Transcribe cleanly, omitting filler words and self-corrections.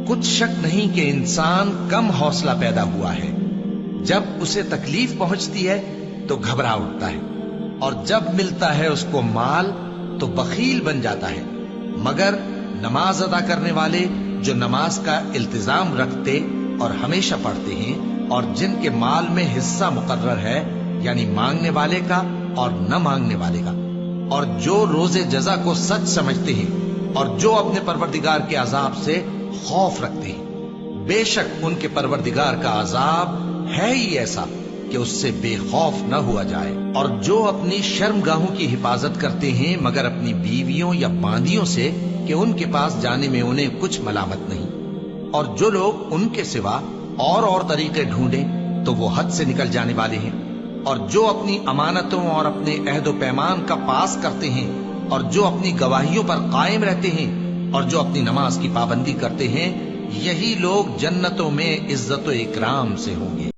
کچھ شک نہیں کہ انسان کم حوصلہ پیدا ہوا ہے، جب اسے تکلیف پہنچتی ہے تو گھبرا اٹھتا ہے، اور جب ملتا ہے اس کو مال تو بخیل بن جاتا ہے۔ مگر نماز ادا کرنے والے جو نماز کا التزام رکھتے اور ہمیشہ پڑھتے ہیں، اور جن کے مال میں حصہ مقرر ہے، یعنی مانگنے والے کا اور نہ مانگنے والے کا، اور جو روز جزا کو سچ سمجھتے ہیں، اور جو اپنے پروردگار کے عذاب سے خوف رکھتے ہیں، بے شک ان کے پروردگار کا عذاب ہے ہی ایسا کہ اس سے بے خوف نہ ہوا جائے۔ اور جو اپنی شرمگاہوں کی حفاظت کرتے ہیں مگر اپنی بیویوں یا باندیوں سے کہ ان کے پاس جانے میں انہیں کچھ ملامت نہیں، اور جو لوگ ان کے سوا اور طریقے ڈھونڈیں تو وہ حد سے نکل جانے والے ہیں، اور جو اپنی امانتوں اور اپنے عہد و پیمان کا پاس کرتے ہیں، اور جو اپنی گواہیوں پر قائم رہتے ہیں، اور جو اپنی نماز کی پابندی کرتے ہیں، یہی لوگ جنتوں میں عزت و اکرام سے ہوں گے۔